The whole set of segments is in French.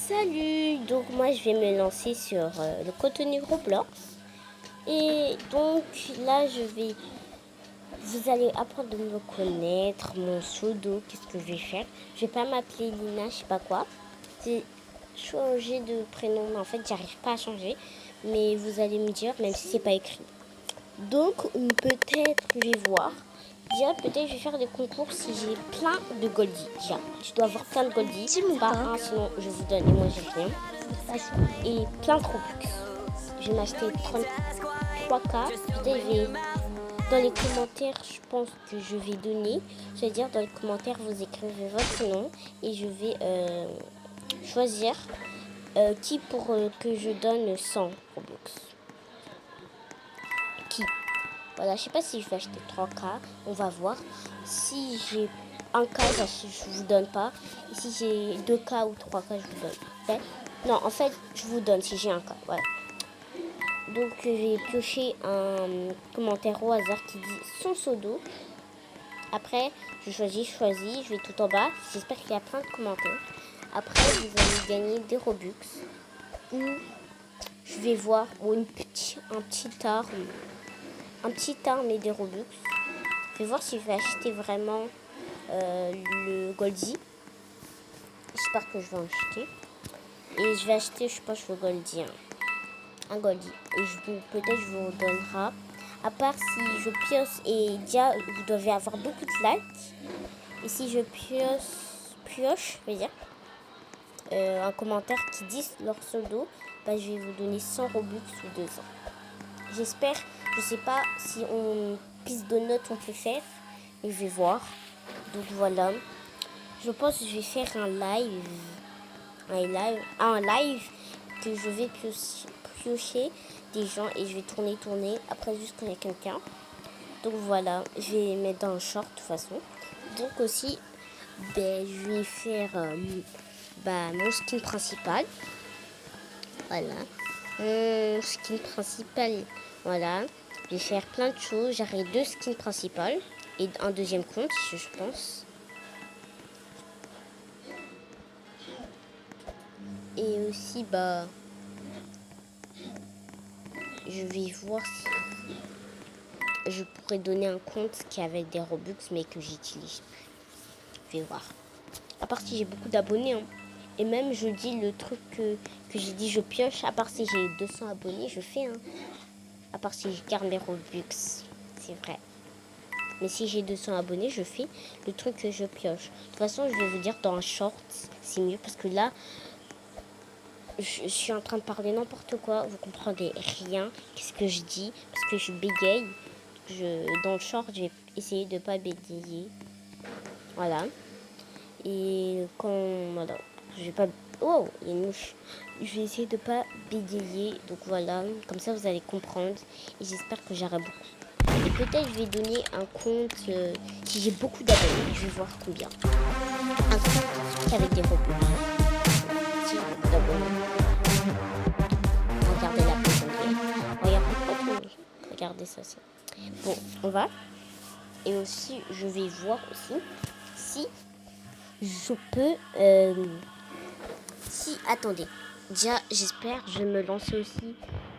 Salut! Donc moi je vais me lancer sur le contenu Roblox. Et donc là vous allez apprendre de me connaître, mon pseudo, qu'est-ce que je vais faire. Je vais pas m'appeler Lina, je sais pas quoi. J'ai changé de prénom, mais en fait j'arrive pas à changer. Mais vous allez me dire, même si c'est pas écrit. Donc peut-être je vais voir. Déjà, peut-être je vais faire des concours si j'ai plein de Goldie. Déjà, je dois avoir plein de Goldie. Pas un, sinon je vous donne et moi j'ai rien. Et plein de Robux. Je vais m'acheter 33K. Peut-être je vais... Dans les commentaires, je pense que je vais donner. C'est-à-dire, dans les commentaires, vous écrivez votre nom. Et je vais choisir qui pour que je donne 100 Robux. Qui? Voilà, je sais pas si je vais acheter 3K, on va voir. Si j'ai 1K, je vous donne pas. Et si j'ai 2K ou 3K, je vous donne. Ouais. Non, en fait, je vous donne si j'ai 1K. Voilà. Donc, j'ai pioché un commentaire au hasard qui dit son pseudo. Après, je choisis, je vais tout en bas. J'espère qu'il y a plein de commentaires. Après, vous allez gagner des Robux. Ou je vais voir un petit art mais des Robux. Je vais voir si je vais acheter vraiment le Goldie. J'espère que je vais en acheter. Et je vais acheter, je pense, le Goldie. Un Goldie. Et peut-être je vous donnera. À part si je pioche et déjà vous devez avoir beaucoup de likes. Et si je pioche, je veux dire, un commentaire qui dit leur pseudo, bah, je vais vous donner 100 Robux ou 200. J'espère, je sais pas si on piste de notes on peut faire. Et je vais voir. Donc voilà. Je pense que je vais faire un live que je vais piocher des gens et je vais tourner après juste quand il y a quelqu'un. Donc voilà, je vais mettre dans le short de toute façon. Donc aussi, je vais faire mon skin principal. Voilà. Mon skin principal, voilà. Je vais faire plein de choses. J'aurai 2 skins principales et un deuxième compte, je pense. Et aussi, je vais voir si je pourrais donner un compte qui avait des Robux, mais que j'utilise plus. Je vais voir. À part si j'ai beaucoup d'abonnés. Hein. Et même, je dis le truc que j'ai dit, je pioche. À part si j'ai 200 abonnés, je fais. Hein. À part si je garde mes Robux. C'est vrai. Mais si j'ai 200 abonnés, je fais le truc que je pioche. De toute façon, je vais vous dire dans un short, c'est mieux. Parce que là, je suis en train de parler n'importe quoi. Vous comprenez rien. Qu'est-ce que je dis? Parce que je bégaye. Dans le short, je vais essayer de ne pas bégayer. Voilà. Et voilà. Je vais pas... Oh, il y a une mouche. Je vais essayer de ne pas bégayer. Donc voilà. Comme ça, vous allez comprendre. Et j'espère que j'aurai beaucoup. Et peut-être je vais donner un compte si j'ai beaucoup d'abonnés. Je vais voir combien. Un compte avec des robots. Si j'ai beaucoup d'abonnés. Regardez la personne. Regardez ça. Bon, on va. Et aussi, je vais voir aussi si je peux... attendez. Déjà, j'espère, je vais me lancer aussi,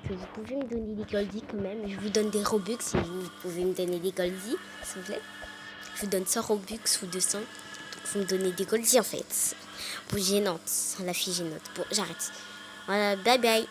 que vous pouvez me donner des Goldie quand même. Je vous donne des Robux si vous pouvez me donner des Goldie, s'il vous plaît. Je vous donne 100 Robux ou 200. Donc, vous me donnez des Goldie en fait. Bon, gênante. La fille gênante. Bon, j'arrête. Voilà, bye bye.